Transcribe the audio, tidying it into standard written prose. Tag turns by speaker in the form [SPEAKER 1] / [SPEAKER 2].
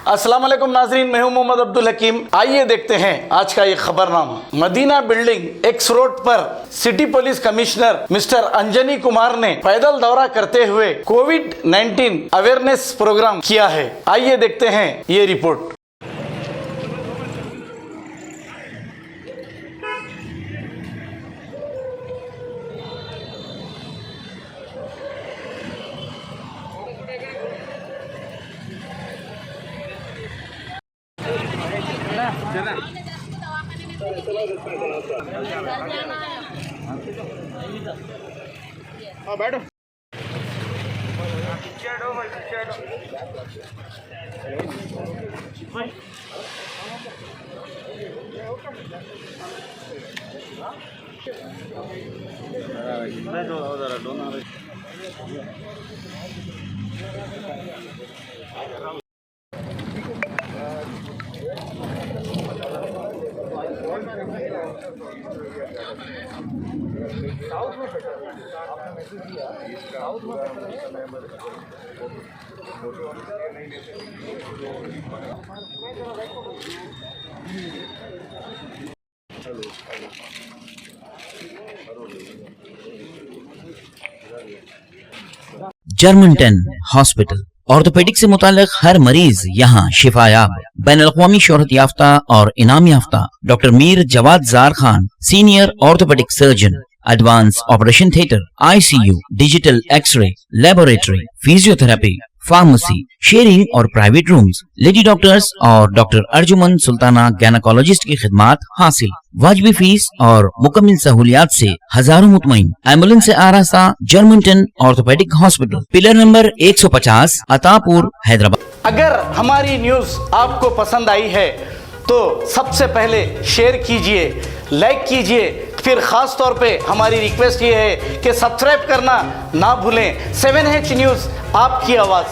[SPEAKER 1] अस्सलाम वालेकुम नाजरीन, मैं हूं मोहम्मद अब्दुल हकीम। आइए देखते हैं आज का ये खबरनामा। मदीना बिल्डिंग एक्स रोड पर city police commissioner mister Anjani Kumar ने पैदल दौरा करते हुए कोविड-19 अवेयरनेस प्रोग्राम किया है। आइए देखते हैं ये रिपोर्ट। बैठो।
[SPEAKER 2] जर्मनटन हॉस्पिटल ऑर्थोपेडिक से मुताल्लिक हर मरीज यहाँ शिफायाब। बैनुल-अक़वामी शोहरत याफ्ता और इनाम याफ्ता doctor Mir Jawad Zar Khan, senior orthopaedic surgeon, advance operation theatre, ICU, digital x ray, laboratory, physiotherapy, pharmacy, sharing और प्राइवेट रूम्स, लेडी डॉक्टर्स और डॉक्टर अर्जुमन सुल्ताना गैनकोलॉजिस्ट की खिदमात हासिल। वाजिबी फीस और मुकम्मल सहूलियात से हजारों मुतमईन। एम्बुलेंस से आरास्ता Germanton orthopaedic hospital, pillar number 150, Attapur, Hyderabad.
[SPEAKER 1] अगर हमारी न्यूज आपको पसंद आई है तो सबसे पहले शेयर कीजिए, लाइक कीजिए, फिर खास तौर पे हमारी रिक्वेस्ट ये है कि सब्सक्राइब करना ना भूलें। 7H न्यूज़, आपकी आवाज़।